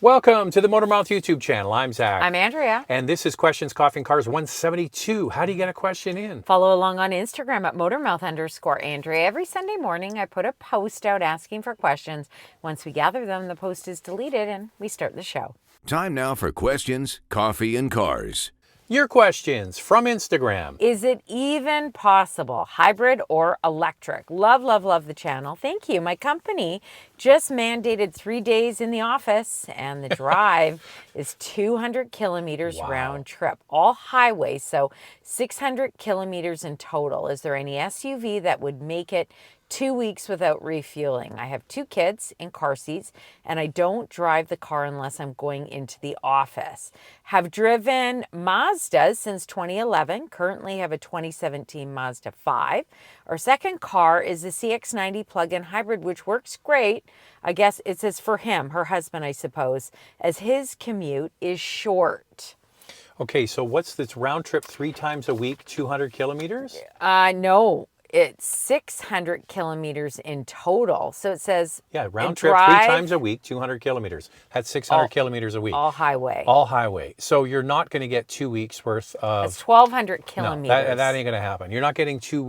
Welcome to the Motormouth YouTube channel. I'm Zach. I'm Andrea. And this is Questions, Coffee, and Cars 172. How do you get a question in? Follow along on Instagram at Motormouth_Andrea. Every Sunday morning, I put a post out asking for questions. Once we gather them, the post is deleted and we start the show. Time now for Questions, Coffee, and Cars. Your questions from Instagram. Is it even possible, hybrid or electric? Love, love, love the channel. Thank you. My company just mandated 3 days in the office, and the drive is 200 kilometers round trip, all highway, so 600 kilometers in total. Is there any SUV that would make it 2 weeks without refueling? I have 2 kids in car seats, and I don't drive the car unless I'm going into the office. Have driven Mazdas since 2011. Currently have a 2017 Mazda 5. Our second car is the CX-90 plug-in hybrid, which works great. I guess it says for him, her husband, I suppose, as his commute is short. Okay, so what's this round trip 3 times a week, 200 kilometers? No. It's 600 kilometers in total. So it says... Yeah, round trip 3 times a week, 200 kilometers. That's 600 kilometers a week. All highway. All highway. So you're not going to get 2 weeks worth of... That's 1,200 kilometers. No, that ain't going to happen. You're not getting 2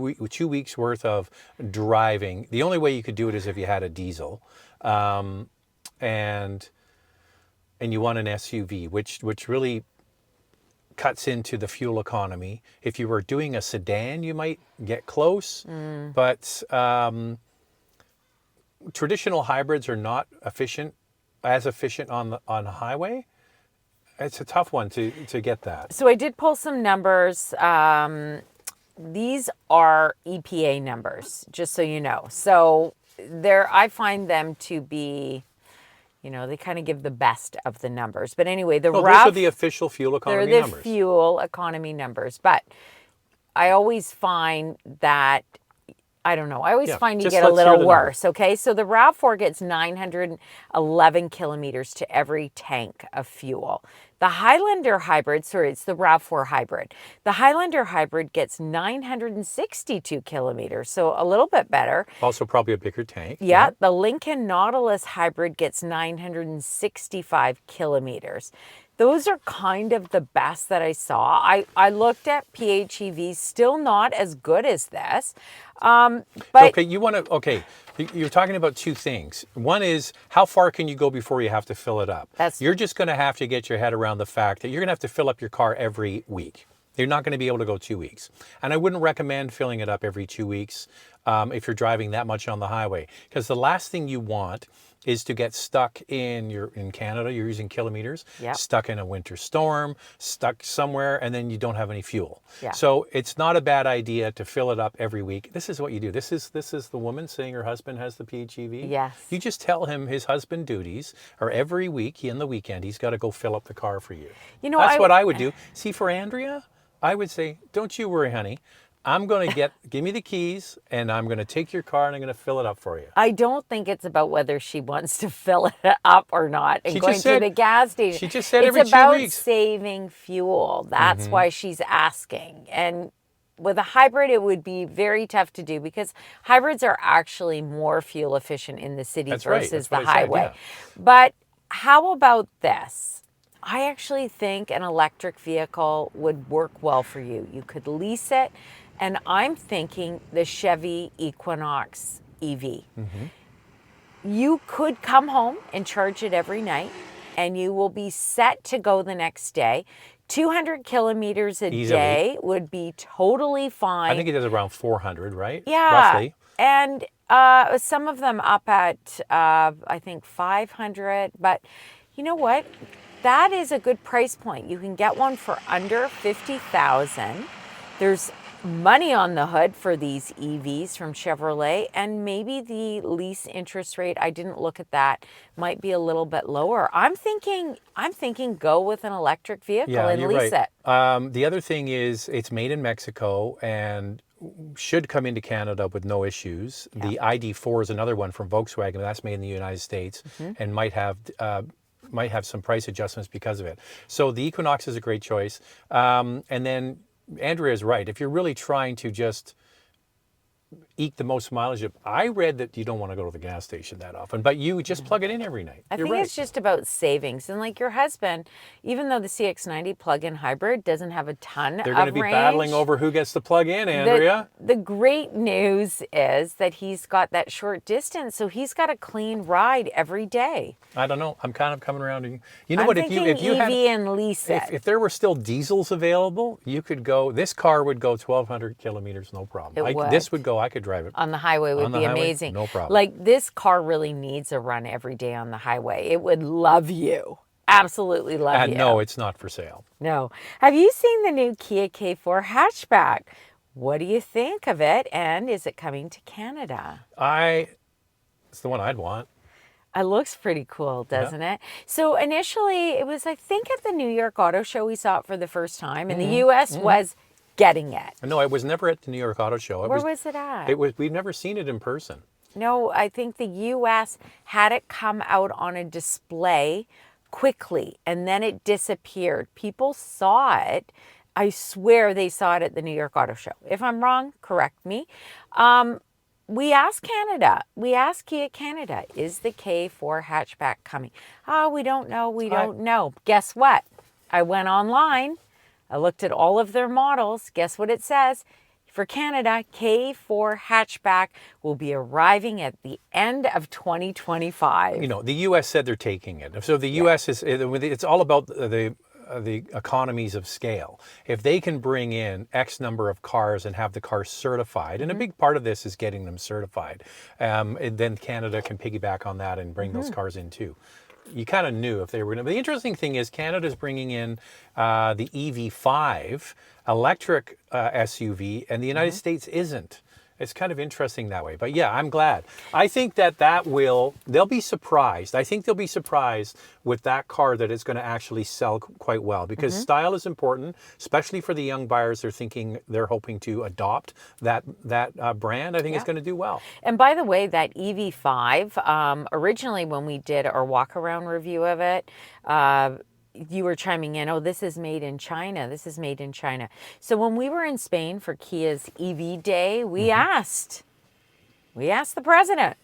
weeks worth of driving. The only way you could do it is if you had a diesel. And you want an SUV, which really cuts into the fuel economy. If you were doing a sedan, you might get close, but traditional hybrids are not as efficient on the highway. It's a tough one to get that. So I did pull some numbers. These are EPA numbers, just so you know. So I find them to be, you know, they kind of give the best of the numbers. But anyway, those are the official fuel economy numbers. They're the fuel economy numbers. But I always find that, I don't know, I always find you get a little worse, okay? So the RAV4 gets 911 kilometers to every tank of fuel. The Highlander hybrid, sorry, it's the RAV4 hybrid. The Highlander hybrid gets 962 kilometers, so a little bit better. Also probably a bigger tank. Yeah, the Lincoln Nautilus hybrid gets 965 kilometers. Those are kind of the best that I saw. I looked at PHEVs, still not as good as this. But okay, you're talking about 2 things. One is, how far can you go before you have to fill it up? You're just going to have to get your head around the fact that you're going to have to fill up your car every week. You're not going to be able to go 2 weeks. And I wouldn't recommend filling it up every 2 weeks if you're driving that much on the highway. Because the last thing you want is to get stuck in Canada, you're using kilometers, stuck in a winter storm, stuck somewhere, and then you don't have any fuel. Yeah. So it's not a bad idea to fill it up every week. This is what you do. This is the woman saying her husband has the PHEV. Yes. You just tell him his husband duties are every week, in the weekend, he's got to go fill up the car for you. You know, that's what I would do. See, for Andrea, I would say, don't you worry, honey. I'm going to give me the keys, and I'm going to take your car, and I'm going to fill it up for you. I don't think it's about whether she wants to fill it up or not and going to the gas station. She just said every 2 weeks. It's about saving fuel. That's why she's asking. And with a hybrid, it would be very tough to do because hybrids are actually more fuel efficient in the city versus the highway. But how about this? I actually think an electric vehicle would work well for you. You could lease it. And I'm thinking the Chevy Equinox EV. You could come home and charge it every night, and you will be set to go the next day. 200 kilometers a day would be totally fine. I think it is around 400, right? Yeah. Roughly. And some of them up at, I think, 500. But you know what? That is a good price point. You can get one for under $50,000. There's money on the hood for these EVs from Chevrolet, and maybe the lease interest rate, I didn't look at that, might be a little bit lower. I'm thinking go with an electric vehicle and lease it. The other thing is it's made in Mexico and should come into Canada with no issues. The ID4 is another one from Volkswagen, that's made in the United States and might have some price adjustments because of it. So the Equinox is a great choice. And then Andrea is right. If you're really trying to just eke the most mileage. I read that you don't want to go to the gas station that often, but you just plug it in every night. I You're think right. it's just about savings. And like your husband, even though the CX-90 plug-in hybrid doesn't have a ton They're of going to be range, battling over who gets to plug in, Andrea. the great news is that he's got that short distance, so he's got a clean ride every day. I don't know. I'm kind of coming around to you. You know I'm what? thinking If you EV had, and lease it. if there were still diesels available, you could go. This car would go 1,200 kilometers, no problem. It would. This would go. I could drive it On the highway would on the be highway, amazing. no problem. Like this car really needs a run every day on the highway. It would love you. Absolutely love you. No, it's not for sale. No. Have you seen the new Kia K4 hatchback? What do you think of it? And is it coming to Canada? It's the one I'd want. It looks pretty cool, doesn't it? So initially, it was, I think, at the New York Auto Show we saw it for the first time, and the U.S. was getting it. No, it was never at the New York Auto Show. Where was it at? We've never seen it in person. No, I think the U.S. had it come out on a display quickly, and then it disappeared. People saw it. I swear they saw it at the New York Auto Show. If I'm wrong, correct me. We asked Canada, we asked Kia Canada, is the K4 hatchback coming? Oh, we don't know, we don't know. Guess what? I went online, I looked at all of their models. Guess what it says? For Canada, K4 hatchback will be arriving at the end of 2025. You know, the U.S. said they're taking it. So the U.S. it's all about the economies of scale. If they can bring in X number of cars and have the cars certified, and a big part of this is getting them certified, then Canada can piggyback on that and bring those cars in too. You kind of knew if they were going to. But the interesting thing is Canada's bringing in the EV5 electric SUV, and the United States isn't. It's kind of interesting that way. But yeah, I'm glad. I think they'll be surprised. I think they'll be surprised with that car that it's going to actually sell quite well, because style is important, especially for the young buyers. They're hoping to adopt that brand. I think it's going to do well. And by the way, that EV5, originally when we did our walk around review of it, you were chiming in, oh, this is made in China. This is made in China. So when we were in Spain for Kia's EV Day, we asked the president,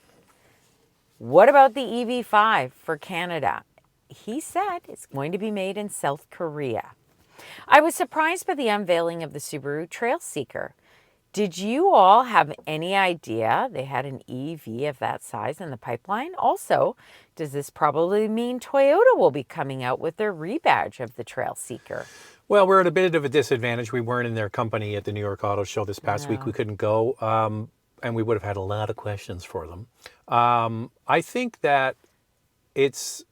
what about the EV5 for Canada? He said it's going to be made in South Korea. I was surprised by the unveiling of the Subaru Trail Seeker. Did you all have any idea they had an EV of that size in the pipeline? Also, does this probably mean Toyota will be coming out with their rebadge of the Trail Seeker? Well, we're at a bit of a disadvantage. We weren't in their company at the New York Auto Show this past week. We couldn't go, and we would have had a lot of questions for them. I think that it's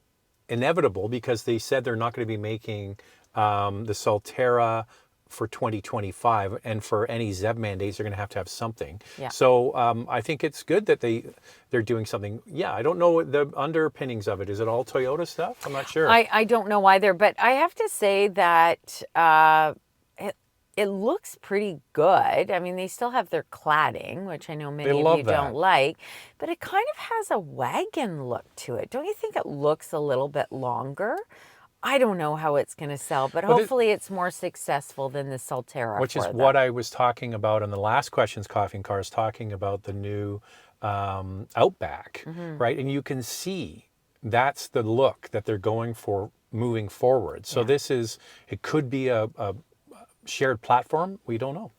inevitable because they said they're not going to be making the Solterra for 2025, and for any ZEV mandates, they're going to have something. Yeah. So I think it's good that they're doing something. Yeah, I don't know the underpinnings of it. Is it all Toyota stuff? I'm not sure. I don't know either, but I have to say that it looks pretty good. I mean, they still have their cladding, which I know many of you don't like, but it kind of has a wagon look to it. Don't you think it looks a little bit longer? I don't know how it's going to sell, but hopefully it's more successful than the Solterra. Which is what I was talking about in the last questions, Coffee and Cars, talking about the new Outback, right? And you can see that's the look that they're going for moving forward. So it could be a shared platform. We don't know.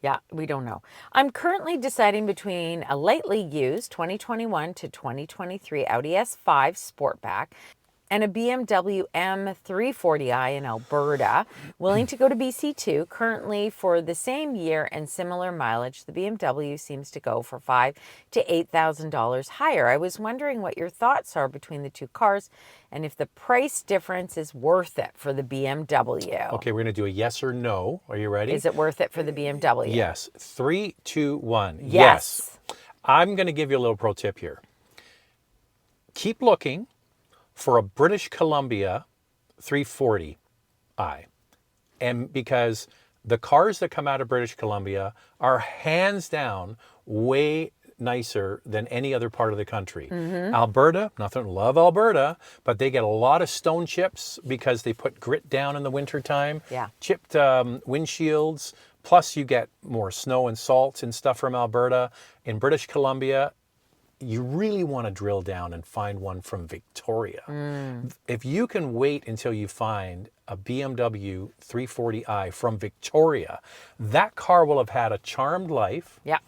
Yeah, we don't know. I'm currently deciding between a lightly used 2021 to 2023 Audi S5 Sportback and a BMW M340i in Alberta, willing to go to BC too. Currently, for the same year and similar mileage, the BMW seems to go for $5,000 to $8,000 higher. I was wondering what your thoughts are between the two cars and if the price difference is worth it for the BMW. Okay, we're going to do a yes or no. Are you ready? Is it worth it for the BMW? Yes. 3, 2, 1. Yes. I'm going to give you a little pro tip here. Keep looking for a British Columbia 340i. And because the cars that come out of British Columbia are hands down way nicer than any other part of the country. Alberta, nothing, love Alberta, but they get a lot of stone chips because they put grit down in the wintertime. Yeah. Chipped windshields, Plus, you get more snow and salt and stuff from Alberta. In British Columbia, you really want to drill down and find one from Victoria. If you can wait until you find a BMW 340i from Victoria, that car will have had a charmed life. Yeah.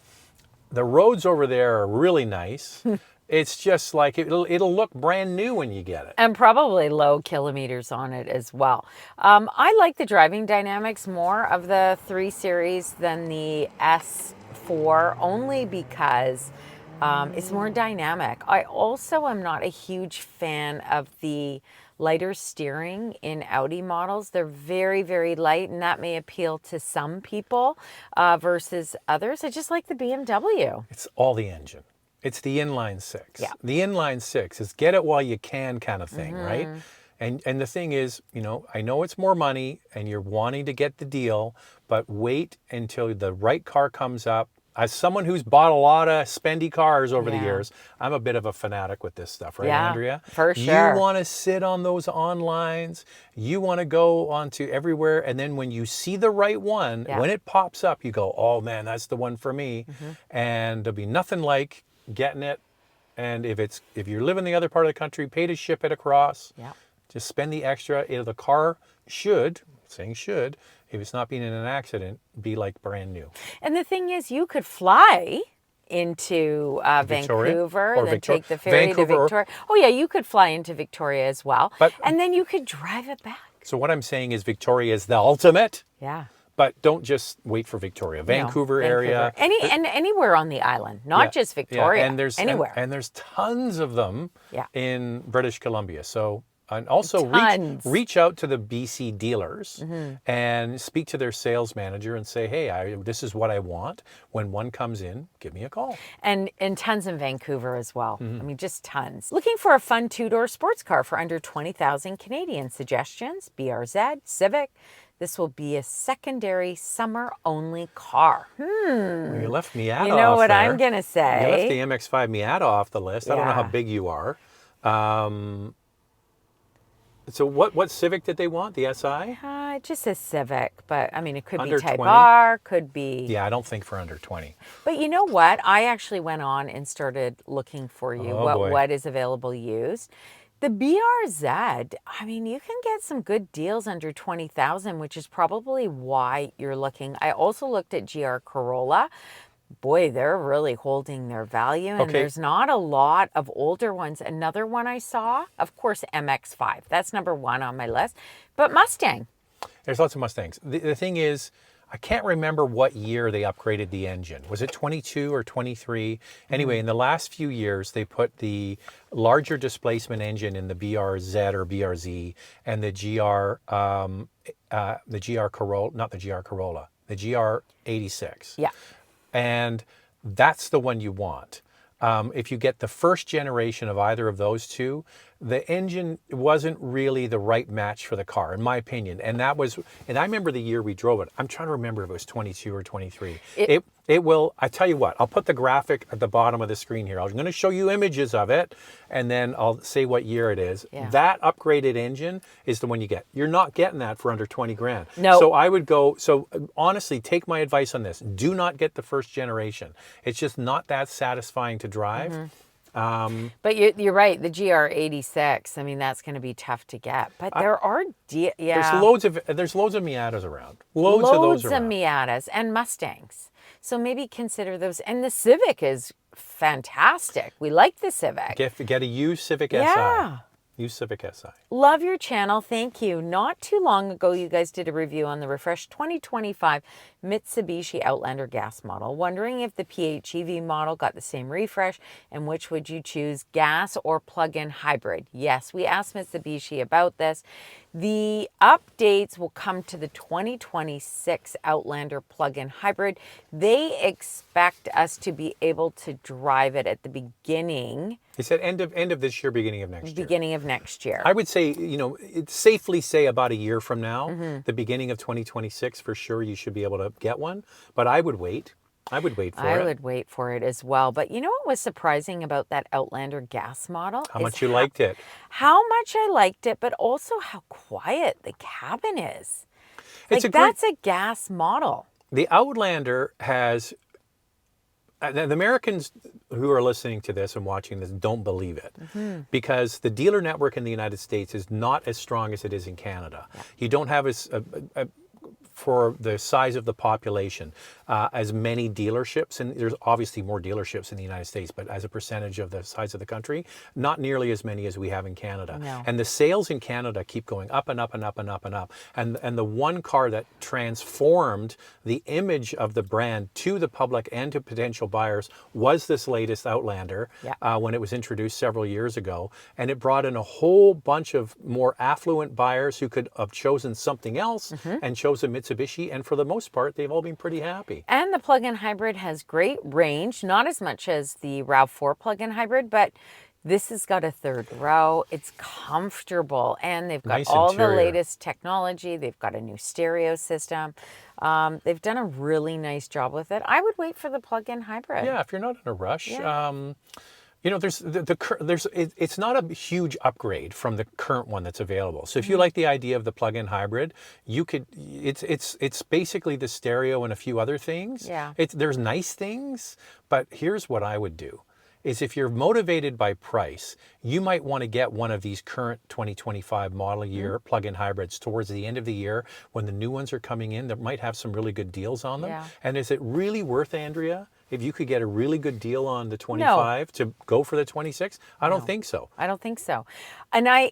The roads over there are really nice. It's just like it'll look brand new when you get it. And probably low kilometers on it as well. I like the driving dynamics more of the 3 Series than the S4, only because it's more dynamic. I also am not a huge fan of the lighter steering in Audi models. They're very, very light, and that may appeal to some people versus others. I just like the BMW. It's all the engine. It's the inline 6. Yeah. The inline 6 is get it while you can kind of thing, right? And the thing is, I know it's more money and you're wanting to get the deal, but wait until the right car comes up. As someone who's bought a lot of spendy cars over the years, I'm a bit of a fanatic with this stuff, right, Andrea? For sure. You want to sit on those onlines. You want to go onto everywhere. And then when you see the right one, when it pops up, you go, oh man, that's the one for me. And there'll be nothing like getting it. And if you live in the other part of the country, pay to ship it across. Yeah. Just spend the extra. The car should, if it's not being in an accident, be like brand new. And the thing is, you could fly into Vancouver, or then take the ferry to Victoria. Oh yeah, you could fly into Victoria as well. And then you could drive it back. So what I'm saying is Victoria is the ultimate. Yeah. But don't just wait for Victoria. Vancouver area. Anywhere on the island, not just Victoria. And there's anywhere. And there's tons of them in British Columbia. So and also reach out to the BC dealers and speak to their sales manager and say, hey, this is what I want. When one comes in, give me a call. And tons in Vancouver as well. I mean, just tons. Looking for a fun 2-door sports car for under 20,000 Canadian. Suggestions: BRZ, Civic. This will be a secondary summer-only car. Well, you left Miata off. You know what there. I'm going to say. You left the MX-5 Miata off the list. I don't know how big you are. So what Civic did they want? The SI? It just says Civic, but I mean, it could Under be Type 20? R, could be... Yeah, I don't think for under 20. But you know what? I actually went on and started looking for you what is available used. The BRZ, I mean, you can get some good deals under 20,000, which is probably why you're looking. I also looked at GR Corolla. Boy, they're really holding their value, and there's not a lot of older ones. Another one I saw, of course, MX-5. That's number 1 on my list. But Mustang. There's lots of Mustangs. The thing is, I can't remember what year they upgraded the engine. Was it 22 or 23? Anyway, in the last few years, they put the larger displacement engine in the BRZ or BRZ and the GR Corolla, not the GR Corolla, the GR86. Yeah. And that's the one you want. If you get the first generation of either of those two, the engine wasn't really the right match for the car, in my opinion. And I remember the year we drove it. I'm trying to remember if it was 22 or 23. It will, I tell you what, I'll put the graphic at the bottom of the screen here. I'm going to show you images of it, and then I'll say what year it is. Yeah. That upgraded engine is the one you get. You're not getting that for under 20 grand. No. So I would go, honestly, take my advice on this. Do not get the first generation. It's just not that satisfying to drive. But you're right, the GR86, I mean, that's going to be tough to get. But there are, there's loads of Miatas around. Loads of those around. Miatas and Mustangs. So maybe consider those. And the Civic is fantastic. We like the Civic. Get a used Civic Yeah. SI. Used Civic SI. Love your channel. Thank you. Not too long ago, you guys did a review on the refreshed 2025 Mitsubishi Outlander gas model. Wondering if the PHEV model got the same refresh, and which would you choose, gas or plug-in hybrid? Yes, we asked Mitsubishi about this. The updates will come to the 2026 Outlander plug-in hybrid. They expect us to be able to drive it at the beginning. He said end of this year, beginning of next year. Beginning of next year. I would say, it's safely say about a year from now, the beginning of 2026, for sure you should be able to get one. But I would wait. I would wait for it. I would wait for it as well. But you know what was surprising about that Outlander gas model? How much you liked it. How much I liked it, but also how quiet the cabin is. It's that's a gas model. The Outlander has, the Americans who are listening to this and watching this don't believe it, because the dealer network in the United States is not as strong as it is in Canada. Yeah. You don't have for the size of the population, as many dealerships, and there's obviously more dealerships in the United States, but as a percentage of the size of the country, not nearly as many as we have in Canada. No. And the sales in Canada keep going up and up and up and up and up. And the one car that transformed the image of the brand to the public and to potential buyers was this latest Outlander, when it was introduced several years ago. And it brought in a whole bunch of more affluent buyers who could have chosen something else and chose a Mitsubishi, and for the most part, they've all been pretty happy. And the plug-in hybrid has great range, not as much as the RAV4 plug-in hybrid, but this has got a third row. It's comfortable, and they've got Nice all interior. the latest technology. They've got a new stereo system. They've done a really nice job with it. I would wait for the plug-in hybrid. Yeah, if you're not in a rush. Yeah. You know, it's not a huge upgrade from the current one that's available. So if you like the idea of the plug-in hybrid, you could. It's basically the stereo and a few other things. Yeah. There's nice things, but here's what I would do: is if you're motivated by price, you might want to get one of these current 2025 model year plug-in hybrids towards the end of the year when the new ones are coming in that might have some really good deals on them. Yeah. And is it really worth, Andrea, if you could get a really good deal on the 25 to go for the 26? I don't think so. I don't think so. And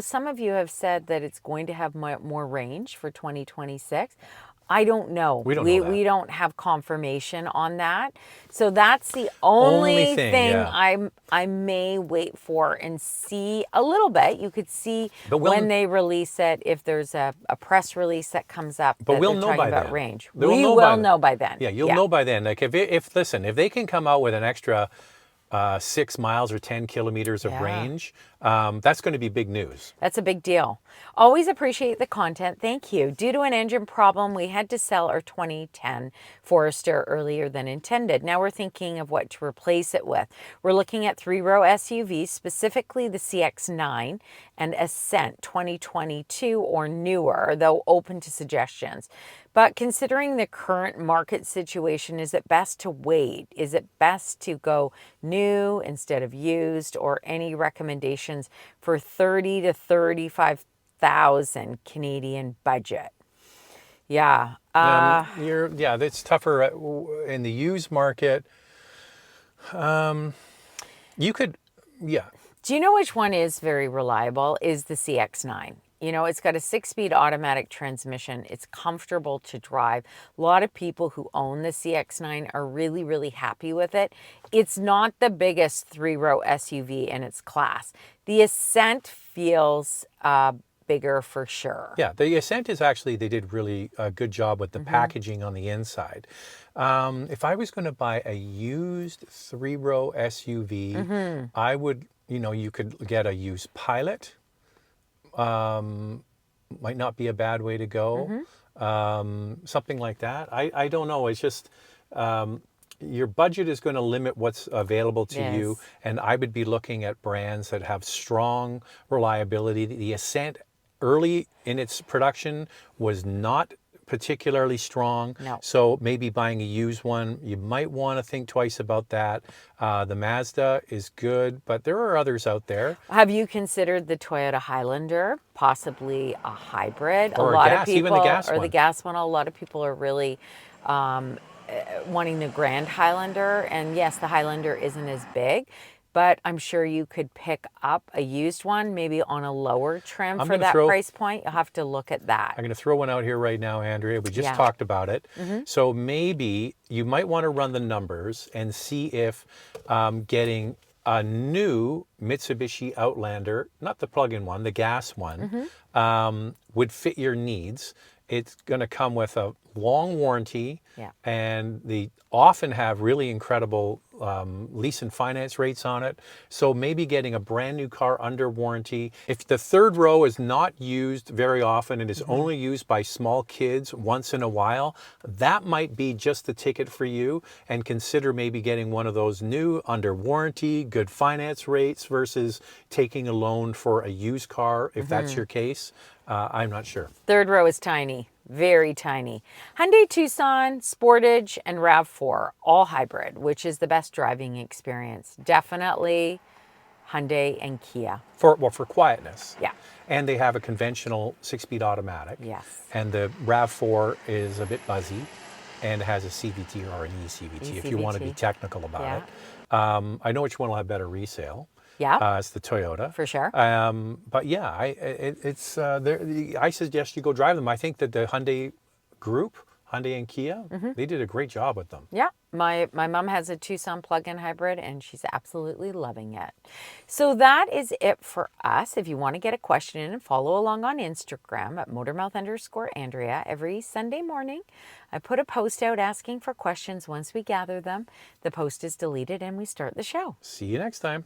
some of you have said that it's going to have more range for 2026. I don't know. We don't know that. We don't have confirmation on that. So that's the only thing I may wait for and see a little bit. You could see when they release it, if there's a press release that comes up. But we'll they're know talking by about then. range. We'll We will know by then. Yeah, you'll know by then. Like if they can come out with an extra 6 miles or 10 kilometers of range, that's going to be big news. That's a big deal. Always appreciate the content. Thank you. Due to an engine problem, we had to sell our 2010 Forester earlier than intended. Now we're thinking of what to replace it with. We're looking at 3-row SUVs, specifically the CX-9 and Ascent 2022 or newer, though open to suggestions. But considering the current market situation, is it best to wait? Is it best to go new instead of used, or any recommendations for 30 to 35,000 Canadian budget? Yeah. It's tougher in the used market. You could, Do you know which one is very reliable? Is the CX-9. You know, it's got a 6-speed automatic transmission. It's comfortable to drive. A lot of people who own the CX-9 are really, really happy with it. It's not the biggest 3-row SUV in its class. The Ascent feels bigger for sure. Yeah, the Ascent is actually, they did really a good job with the packaging on the inside. If I was going to buy a used 3-row SUV, I would, you could get a used Pilot. Might not be a bad way to go. Something like that. I don't know. It's just your budget is going to limit what's available to you. And I would be looking at brands that have strong reliability. The Ascent early in its production was not particularly strong. No. So maybe buying a used one, you might want to think twice about that. The Mazda is good, but there are others out there. Have you considered the Toyota Highlander, possibly a hybrid? Or a lot gas, of people, even the gas or one. the gas one. A lot of people are really wanting the Grand Highlander, and yes, the Highlander isn't as big, but I'm sure you could pick up a used one, maybe on a lower trim for that price point. You'll have to look at that. I'm going to throw one out here right now, Andrea. We just talked about it. So maybe you might want to run the numbers and see if getting a new Mitsubishi Outlander, not the plug-in one, the gas one, would fit your needs. It's going to come with a long warranty, and they often have really incredible lease and finance rates on it. So maybe getting a brand new car under warranty. If the 3rd row is not used very often and is only used by small kids once in a while, that might be just the ticket for you. And consider maybe getting one of those new under warranty, good finance rates versus taking a loan for a used car, if that's your case. I'm not sure. 3rd row is tiny. very tiny. Hyundai Tucson, Sportage, and RAV4, all hybrid, which is the best driving experience. Definitely Hyundai and Kia. For quietness. Yeah. And they have a conventional 6-speed automatic. Yes. And the RAV4 is a bit buzzy and has a CVT or an eCVT, if you want to be technical about it. I know which one will have better resale. Yeah. It's the Toyota. For sure. But yeah, I suggest you go drive them. I think that the Hyundai group, Hyundai and Kia, they did a great job with them. Yeah, my mom has a Tucson plug-in hybrid and she's absolutely loving it. So that is it for us. If you want to get a question in and follow along on Instagram at motormouth_Andrea every Sunday morning, I put a post out asking for questions. Once we gather them, the post is deleted and we start the show. See you next time.